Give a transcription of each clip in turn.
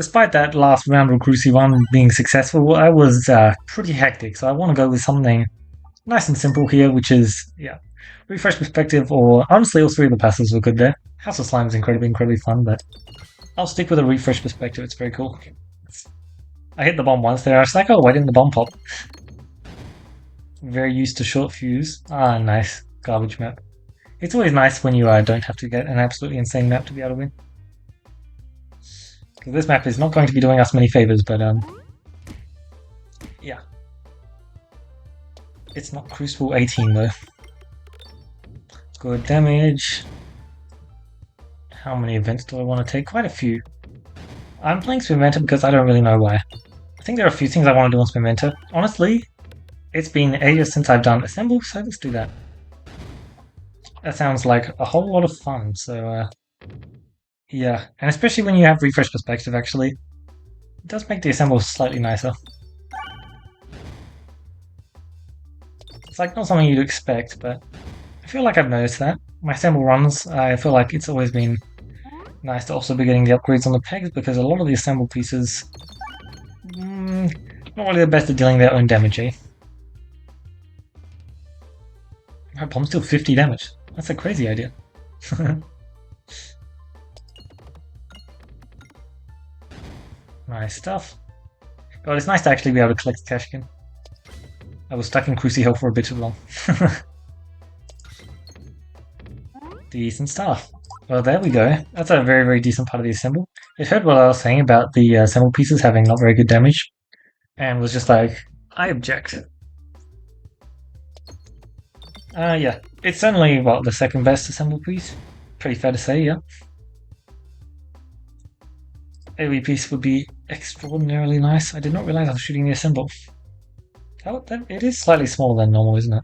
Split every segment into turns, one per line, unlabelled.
Despite that last round of Cruci 1 being successful, I was pretty hectic, so I want to go with something nice and simple here, which is, yeah, Refresh Perspective, or honestly, all three of the passes were good there. House of Slime is incredibly fun, but I'll stick with a Refresh Perspective, it's very cool. I hit the bomb once there, I was like, oh, why didn't the bomb pop? Very used to short fuse. Ah, nice. Garbage map. It's always nice when you don't have to get an absolutely insane map to be able to win. Because this map is not going to be doing us many favors, but yeah. It's not Crucible 18 though. Good damage. How many events do I want to take? Quite a few. I'm playing Spinventor because I don't really know why. I think there are a few things I want to do on Spinventor. Honestly, it's been ages since I've done Assemball, so let's do that. That sounds like a whole lot of fun, so yeah. And especially when you have Refresh Perspective, actually. It does make the Assemble slightly nicer. It's like not something you'd expect, but I feel like I've noticed that. My Assemble runs, I feel like it's always been nice to also be getting the upgrades on the pegs, because a lot of the Assemble pieces not really the best at dealing their own damage, eh? My bomb's still 50 damage. That's a crazy idea. Nice stuff. God, it's nice to actually be able to collect cash again. I was stuck in Cruci Hill for a bit too long. Decent stuff. Well, there we go. That's a very decent part of the Assemble. It heard what I was saying about the Assemble pieces having not very good damage, and was just like, I object. Yeah. It's certainly, well, the second best Assemble piece. Pretty fair to say, yeah. AoE piece would be extraordinarily nice. I did not realize I was shooting the Assemball. It is slightly smaller than normal, isn't it?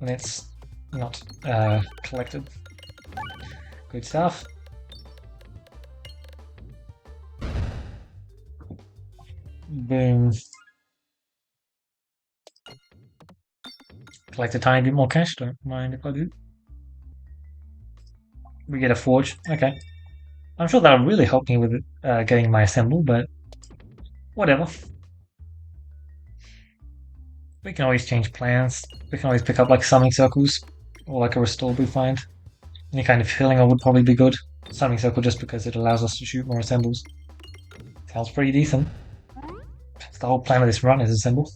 And it's not collected. Good stuff. Boom. Collect a tiny bit more cash, don't mind if I do. We get a forge, okay. I'm sure that'll really help me with getting my Assemble, but whatever. We can always change plans. We can always pick up like summoning circles, or like a restore we find. Any kind of healing would probably be good. Summoning circle just because it allows us to shoot more Assembles. Sounds pretty decent. That's the whole plan of this run is Assemble.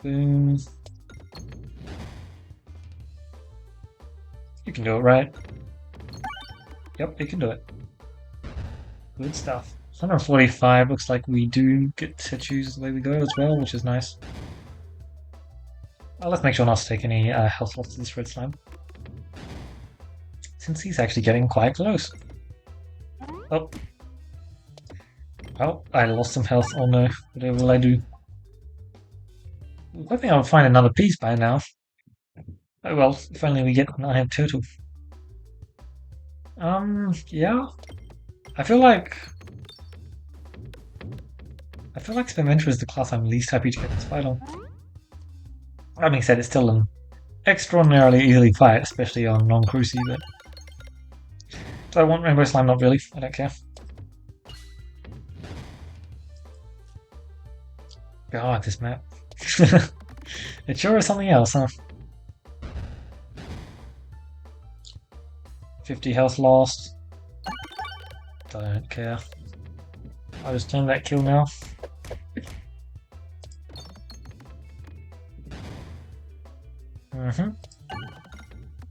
Boom. You can do it, right? Yep, you can do it. Good stuff. 145, looks like we do get to choose the way we go as well, which is nice. Well, let's make sure not to take any health loss to this red slime. Since he's actually getting quite close. Oh. Well, I lost some health. Oh no, whatever will I do? I think I'll find another piece by now. Oh well, if only we get an iron turtle. Yeah. I feel like Spinventor is the class I'm least happy to get this fight on. That being said, it's still an extraordinarily easy fight, especially on non-Cruci, but... Do I want Rainbow Slime? Not really, I don't care. God, this map. It sure is something else, huh? 50 health lost. Don't care. I'll just claim that kill now.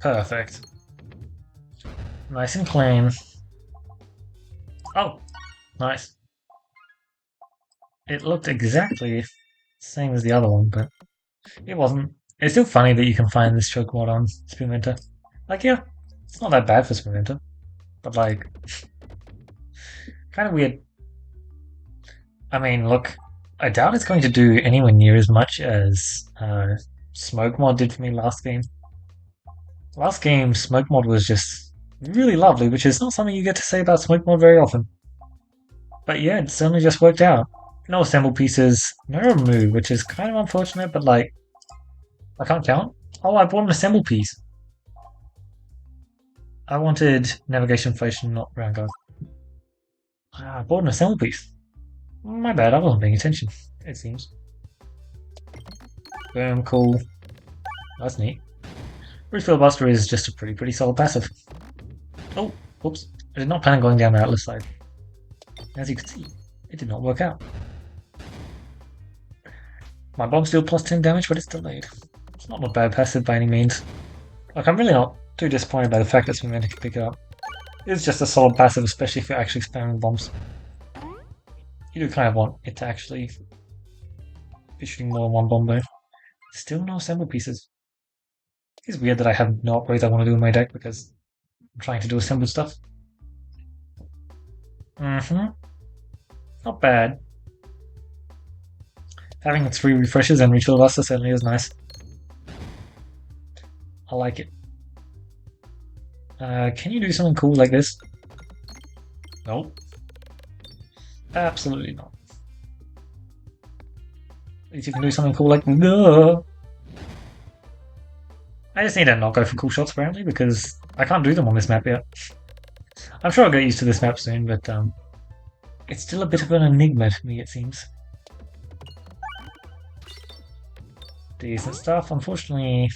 Perfect. Nice and clean. Oh, nice. It looked exactly the same as the other one, but it wasn't. It's still funny that you can find this choke mod on Spinventor. Like, yeah, it's not that bad for Spinventor, but like, kind of weird. I mean, look, I doubt it's going to do anywhere near as much as Smoke Mod did for me last game. Last game, Smoke Mod was just really lovely, which is not something you get to say about Smoke Mod very often. But yeah, it certainly just worked out. No assemble pieces, no remove, which is kind of unfortunate, but like, I can't count. Oh, I bought an assemble piece. I wanted navigation inflation, not round guard. I bought an assemble piece. My bad, I wasn't paying attention, it seems. Boom, cool. That's neat. Refill Buster is just a pretty solid passive. Oh, whoops. I did not plan on going down the Atlas side. As you can see, it did not work out. My bomb's still plus 10 damage, but it's delayed. It's not a bad passive by any means. Like, I'm really not too disappointed by the fact that Spinventor can pick it up. It's just a solid passive, especially if you're actually spamming bombs. You do kind of want it to actually be shooting more than one bomb though. Still no assemble pieces. It's weird that I have no upgrades I want to do in my deck because I'm trying to do assembled stuff. Not bad. Having 3 refreshes and refill buster certainly is nice. I like it. Can you do something cool like this? Nope. Absolutely not. At least you can do something cool like no. I just need to not go for cool shots apparently because I can't do them on this map yet. I'm sure I'll get used to this map soon, but it's still a bit of an enigma to me, it seems. Decent stuff. Unfortunately,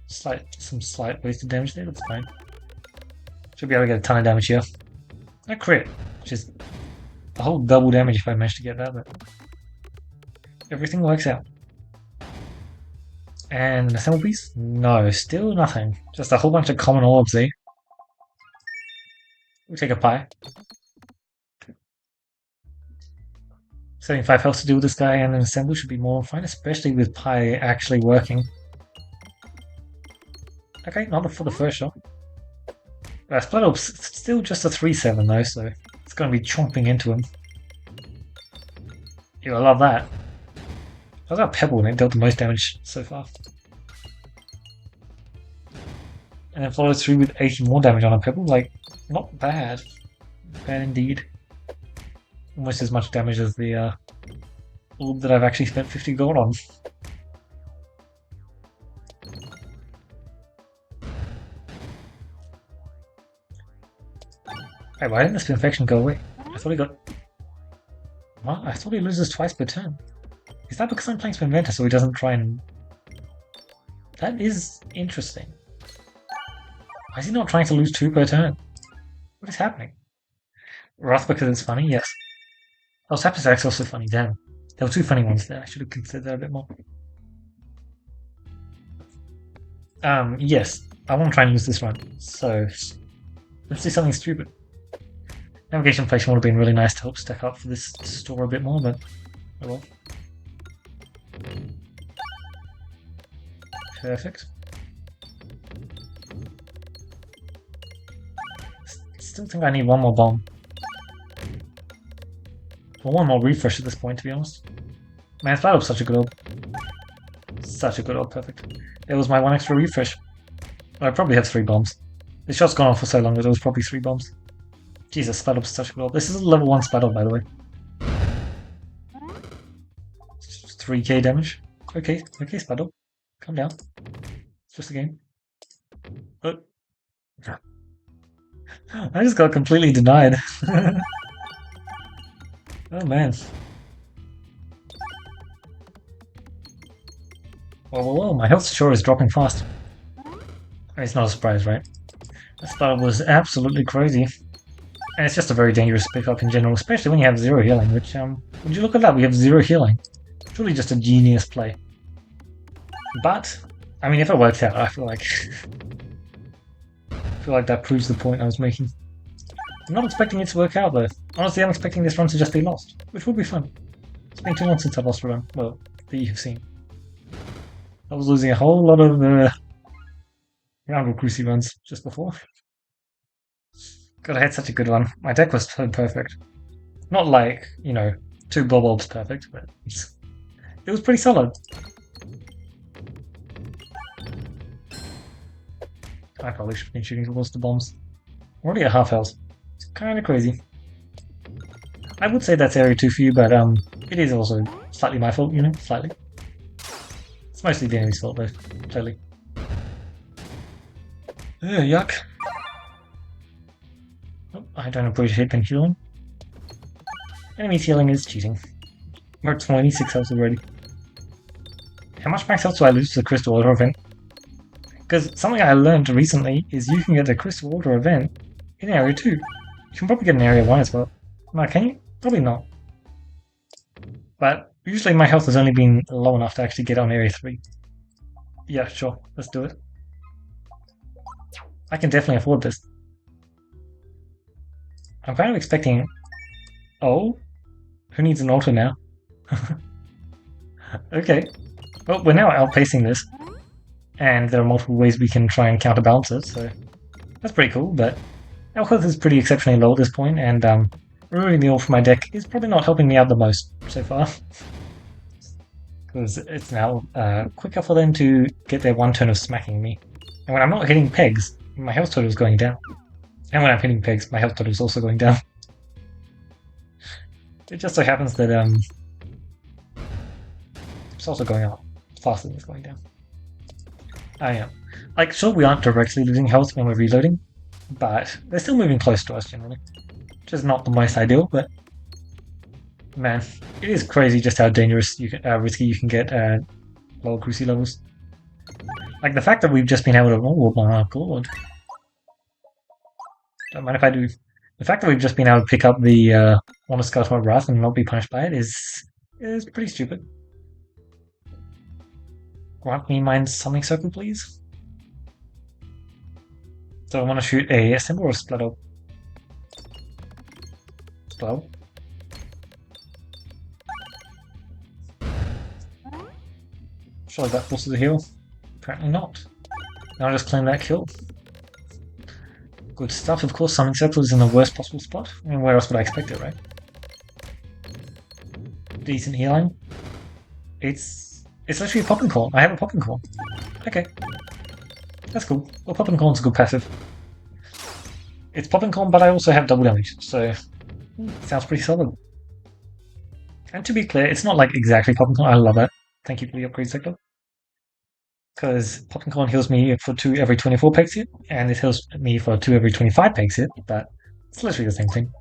some slight wasted damage there. That's fine. Should be able to get a ton of damage here. A crit, which is a whole double damage if I manage to get that, but everything works out. And an assemble piece? No, still nothing. Just a whole bunch of common orbs, eh? We'll take a pie. 75 health to deal with this guy, and an assemble should be more than fine, especially with pie actually working. Okay, not for the first shot. Split Orb's still just a 3/7 though, so it's going to be chomping into him. I love that. I got Pebble and it dealt the most damage so far. And then follows through with 80 more damage on a Pebble, like, not bad. Bad indeed. Almost as much damage as the orb that I've actually spent 50 gold on. Hey, why didn't this infection go away? I thought he got... What? I thought he loses twice per turn. Is that because I'm playing Spinventor so he doesn't try and... That is interesting. Why is he not trying to lose 2 per turn? What is happening? Wrath because it's funny? Yes. Oh, Sapisack's also funny, damn. There were 2 funny ones there, I should have considered that a bit more. Yes. I want to try and use this run, so... Let's do something stupid. Navigation inflation would have been really nice to help stack up for this store a bit more, but oh well. Perfect. Still think I need one more bomb. Or one more refresh at this point, to be honest. Man, Splatop's such a good orb. Such a good orb, perfect. There was my 1 extra refresh. Well, I probably have 3 bombs. This shot's gone on for so long that there was probably 3 bombs. Jesus, Splatop's such a good orb. This is a level 1 Splatop, by the way. 3k damage. Okay, Splatop. Calm down. It's just a game. But I just got completely denied. Oh man. Whoa, my health sure is dropping fast. It's not a surprise, right? That Splatop was absolutely crazy. And it's just a very dangerous pickup in general, especially when you have 0 healing, which, would you look at that, we have 0 healing. Truly just a genius play. But, I mean, if it works out, I feel like... that proves the point I was making. I'm not expecting it to work out, though. Honestly, I'm expecting this run to just be lost, which will be fun. It's been too long since I've lost a run. Well, that you have seen. I was losing a whole lot of, Round Cruci runs just before. God, I had such a good one. My deck was so perfect. Not like, 2 Bob-Orbs perfect, but it was pretty solid. I probably should have been shooting towards the bombs. I'm already at half health. It's kind of crazy. I would say that's area 2 for you, but it is also slightly my fault, slightly. It's mostly the enemy's fault though, totally. Yuck. I don't appreciate them healing. Enemies healing is cheating. We're at 26 health already. How much max health do I lose to the Crystal Water event? Because something I learned recently is you can get a Crystal Water event in Area 2. You can probably get an Area 1 as well. No, can you? Probably not. But usually my health has only been low enough to actually get on Area 3. Yeah, sure. Let's do it. I can definitely afford this. I'm kind of expecting... Oh? Who needs an altar now? Okay. Well, we're now outpacing this. And there are multiple ways we can try and counterbalance it, so... That's pretty cool, but... Our health is pretty exceptionally low at this point, and removing the orb from my deck is probably not helping me out the most so far. Because it's now quicker for them to get their one turn of smacking me. And when I'm not hitting pegs, my health total is going down. And when I'm hitting pegs, my health total is also going down. It just so happens that it's also going up faster than it's going down. I am. Like, sure, we aren't directly losing health when we're reloading, but they're still moving close to us generally. Which is not the most ideal, but man, it is crazy just how dangerous you can, risky you can get lower cruci levels. Like the fact that we've just been able to... Oh my god. Don't mind if I do. The fact that we've just been able to pick up the Honor Skeletal Wrath and not be punished by it is pretty stupid. Grant me Mind Summoning Circle, please. So I want to shoot a Assemball or a Split Up? Split Up. Surely that forces a heal. Apparently not. Now I just claim that kill. Good stuff. Of course, Summoning Circle is in the worst possible spot. I mean, where else would I expect it, right? Decent healing. It's literally a Popping Corn. I have a Popping Corn. Okay. That's cool. Well, Popping Corn's a good passive. It's Popping Corn, but I also have double damage, so... sounds pretty solid. And to be clear, it's not like exactly Popping Corn. I love that. Thank you for the upgrade sector. Because Popping Corn heals me for 2 every 24 pegs hit, and it heals me for 2 every 25 pegs hit, but it's literally the same thing.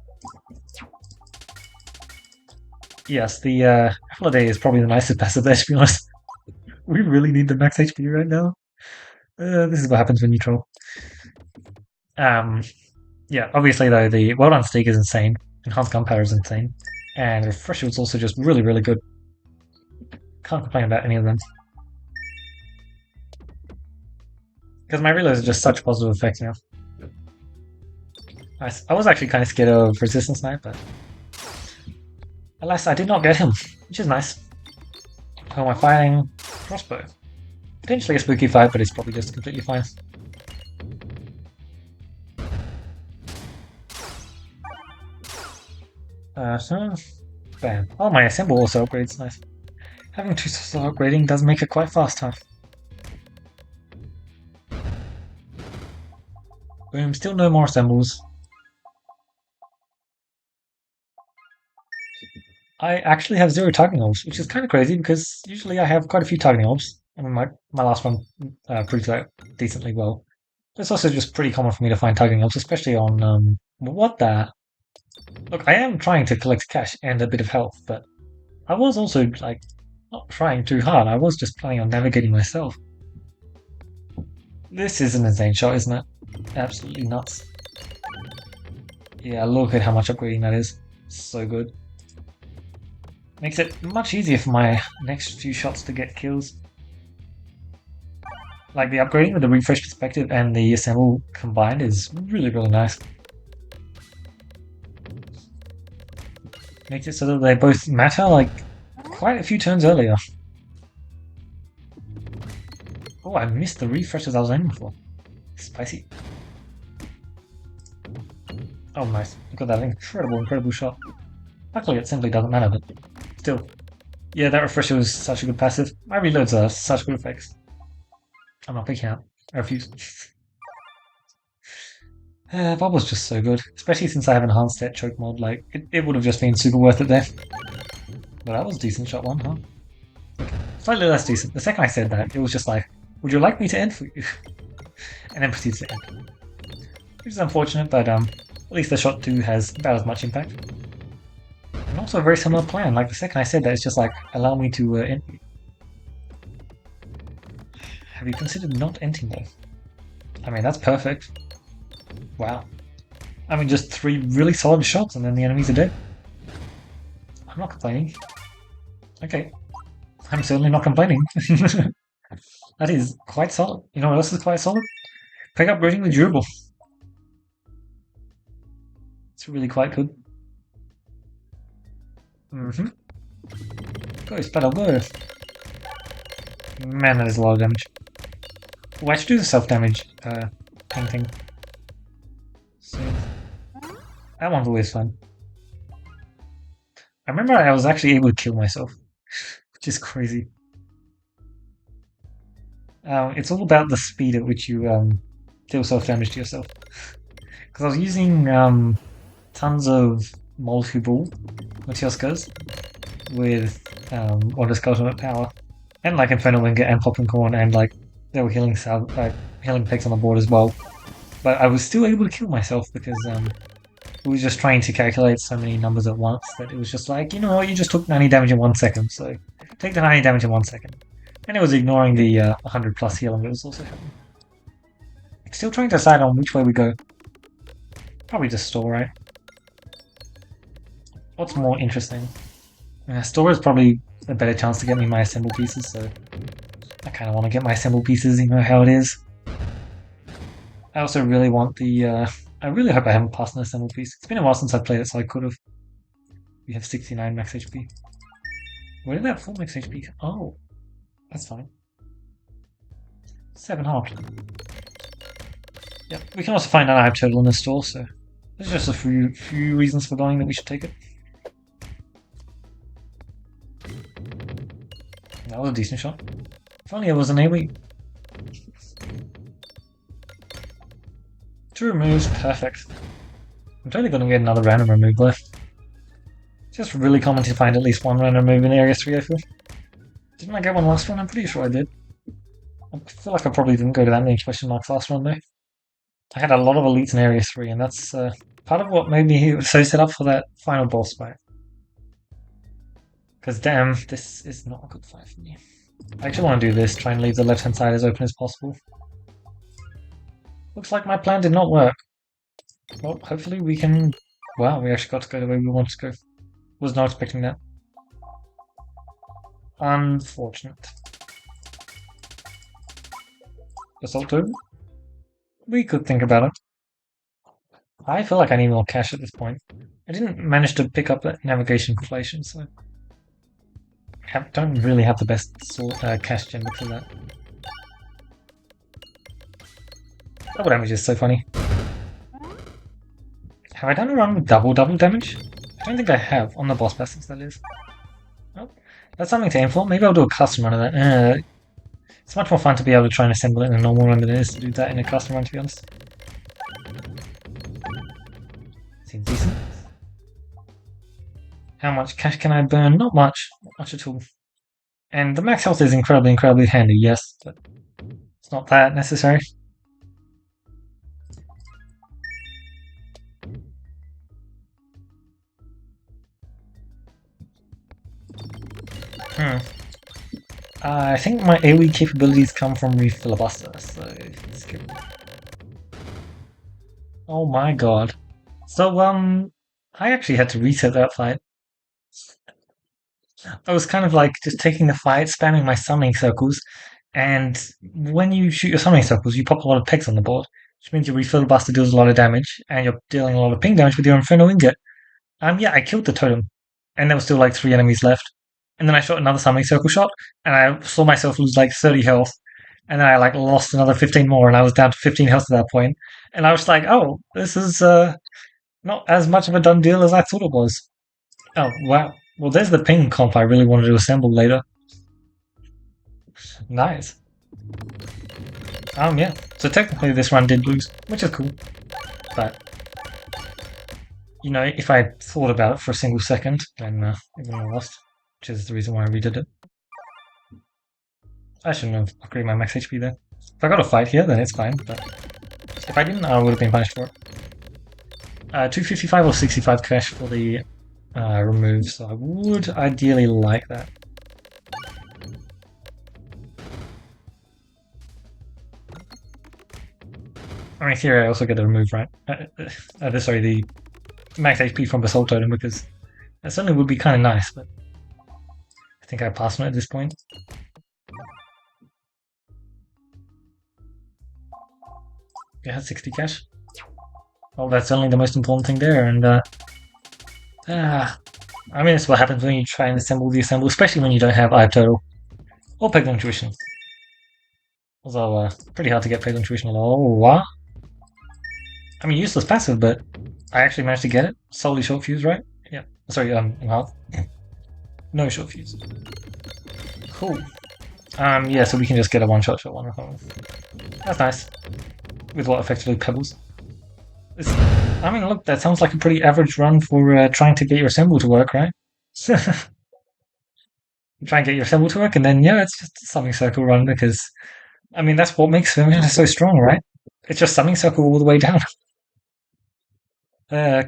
Yes, the Apple a Day is probably the nicest passive there, to be honest. We really need the max HP right now. This is what happens when you troll. Yeah, obviously though, the Well Done Steak is insane, Enhanced Gunpowder is insane, and Refresher is also just really, really good. Can't complain about any of them. Because my reloads are just such positive effects now. Nice. I was actually kind of scared of Resistance Knight, but... alas, I did not get him, which is nice. Who am I fighting? Crossbow. Potentially a spooky fight, but it's probably just completely fine. So... bam. Oh, my Assemball also upgrades, nice. Having 2 star upgrading does make it quite fast, huh? Boom, still no more Assemballs. I actually have 0 targeting orbs, which is kind of crazy because usually I have quite a few targeting orbs. I mean, my last one proved that decently well. But it's also just pretty common for me to find targeting orbs, especially on, what the... Look, I am trying to collect cash and a bit of health, but I was also, like, not trying too hard. I was just planning on navigating myself. This is an insane shot, isn't it? Absolutely nuts. Yeah, look at how much upgrading that is. So good. Makes it much easier for my next few shots to get kills. Like the upgrading with the refresh perspective and the Assemball combined is really, really nice. Makes it so that they both matter like quite a few turns earlier. Oh, I missed the refreshes I was aiming for. Spicy. Oh, nice. I got that incredible shot. Luckily, it simply doesn't matter, but still. Yeah, that refresher was such a good passive. My reloads are such good effects. I'm not picking out. I refuse. Bob was just so good, especially since I have enhanced that choke mod. Like, it would have just been super worth it there. But that was a decent shot one, huh? Okay. Slightly less decent. The second I said that, it was just like, would you like me to end for you? And then proceeds to end. Which is unfortunate, but At least the shot 2 has about as much impact. And also a very similar plan. Like the second I said that, it's just like, allow me to end you. Have you considered not ending though? I mean, that's perfect. Wow. I mean, just 3 really solid shots and then the enemies are dead. I'm not complaining. Okay. I'm certainly not complaining. That is quite solid. You know what else is quite solid? Pick up rating the durable. It's really quite good. Go, Spattle, go. Man, that is a lot of damage. Oh, I should do the self-damage ping thing. So, that one's always fun. I remember I was actually able to kill myself, which is crazy. It's all about the speed at which you deal self-damage to yourself. Because I was using tons of multiple Matioskas with Wonder's Ultimate Power, and like Infernal Ingot and Popping Corn, and like there were healing pegs on the board as well. But I was still able to kill myself because it was just trying to calculate so many numbers at once that it was just like, you know what, you just took 90 damage in 1 second, so take the 90 damage in 1 second. And it was ignoring the 100 plus healing that was also happening. Still trying to decide on which way we go. Probably just store, right? What's more interesting? Store is probably a better chance to get me my assemble pieces, so I kind of want to get my assemble pieces, you know how it is. I also really want the, I really hope I haven't passed an assemble piece. It's been a while since I played it, so I could have. We have 69 max HP. Where did that full max HP come? Oh, that's fine. 7 heart. Yep, we can also find out I have total in the store, so there's just a few reasons for going that we should take it. That was a decent shot. If only it was an AoE. 2 removes, perfect. I'm totally going to get another random remove left. It's just really common to find at least 1 random remove in Area 3, I feel. Didn't I get one last run? I'm pretty sure I did. I feel like I probably didn't go to that many question marks last run though. I had a lot of elites in Area 3, and that's part of what made me so set up for that final boss fight. Because damn, this is not a good fight for me. I actually want to do this, try and leave the left-hand side as open as possible. Looks like my plan did not work. Well, hopefully we can... Wow, we actually got to go the way we wanted to go. Was not expecting that. Unfortunate. Assault 2? We could think about it. I feel like I need more cash at this point. I didn't manage to pick up that navigation conflation, so... don't really have the best cash gem for that. Double damage is so funny. Have I done a run with double damage? I don't think I have, on the boss passives that is. Oh, that's something to aim for. Maybe I'll do a custom run of that. It's much more fun to be able to try and assemble it in a normal run than it is to do that in a custom run, to be honest. Seems decent. How much cash can I burn? Not much. Not much at all. And the max health is incredibly handy, yes, but it's not that necessary. I think my AoE capabilities come from Refilibuster, so let's go. Oh my god. So, I actually had to reset that fight. I was kind of like just taking the fight, spamming my summoning circles, and when you shoot your summoning circles, you pop a lot of pegs on the board, which means your Refilibuster deals a lot of damage, and you're dealing a lot of ping damage with your Infernal Ingot. Yeah, I killed the totem, and there were still like 3 enemies left. And then I shot another summoning circle shot, and I saw myself lose like 30 health, and then I like lost another 15 more, and I was down to 15 health at that point. And I was like, oh, this is not as much of a done deal as I thought it was. Oh, wow. Well, there's the ping comp I really wanted to assemble later. Nice. Yeah. So technically this run did lose, which is cool. But, you know, if I thought about it for a single second, then it wouldn't have lost. Which is the reason why I redid it. I shouldn't have upgraded my max HP there. If I got a fight here, then it's fine, but if I didn't, I would have been punished for it. 255 or 65 cash for the remove, so I would ideally like that. I mean, here I also get a remove, right? Sorry, the max HP from Basalt Totem, because that certainly would be kind of nice, but I think I pass on it at this point. Yeah, 60 cash. Well, that's certainly the most important thing there, and I mean, it's what happens when you try and assemble the assemble, especially when you don't have I Total or Peglin Tuition. Although, pretty hard to get Peglin Tuition at all. What? I mean, useless passive, but I actually managed to get it. Solely short fuse, right? Yeah. Sorry, enhance. No short fuse. Cool. Yeah, so we can just get a one-shot one. That's nice. With what, effectively pebbles? I mean, look, that sounds like a pretty average run for trying to get your assemble to work, right? Try and get your assemble to work, and then, yeah, it's just a summing circle run, because, I mean, that's what makes Spinventor so strong, right? It's just summing circle all the way down.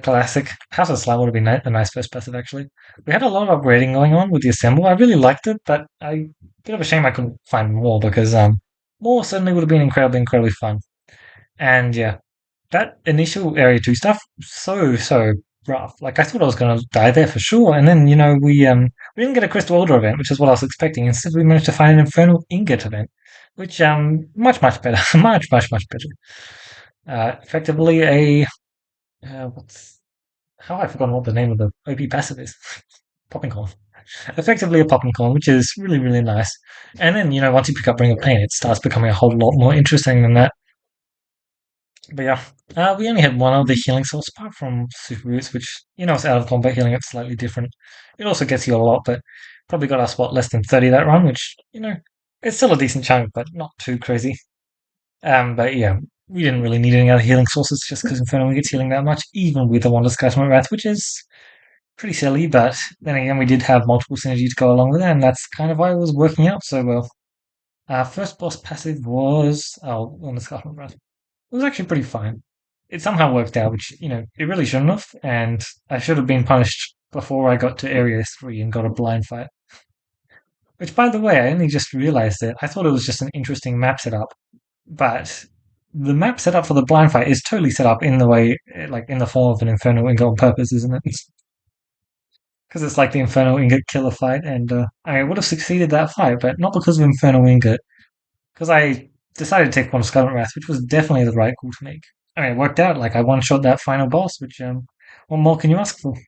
Classic. House of Slime would have been a nice first passive, actually. We had a lot of upgrading going on with the Assemble. I really liked it, but bit of a shame I couldn't find more, because more certainly would have been incredibly fun. And yeah, that initial Area 2 stuff, so rough. Like, I thought I was going to die there for sure, and then, we didn't get a Crystal Order event, which is what I was expecting. Instead, we managed to find an Infernal Ingot event, which, much better. Much better. Effectively a what's how have I forgotten what the name of the OP passive is? Popping corn. Effectively a popping corn, which is really nice. And then once you pick up Ring of Pain, it starts becoming a whole lot more interesting than that. But yeah, we only had one other healing source apart from Super Roots, which it's out of combat healing. It's slightly different. It also gets you a lot, but probably got us less than 30 that run, which it's still a decent chunk, but not too crazy. But yeah, we didn't really need any other healing sources just because Inferno gets healing that much, even with the Wonder Sky's Wrath, which is pretty silly. But then again, we did have multiple synergy to go along with it, and that's kind of why it was working out so well. Our first boss passive was Wonder Sky's Wrath. It was actually pretty fine. It somehow worked out, which it really shouldn't have, and I should have been punished before I got to Area 3 and got a blind fight. Which, by the way, I only just realized it. I thought it was just an interesting map setup. But the map setup for the blind fight is totally set up in the way, like in the form of an Infernal Ingot on purpose, isn't it? Because it's like the Infernal Ingot killer fight, and I would have succeeded that fight, but not because of Infernal Ingot, because I decided to take one Scarlet Wrath, which was definitely the right call to make. I mean, it worked out. Like I one-shot that final boss, which what more can you ask for?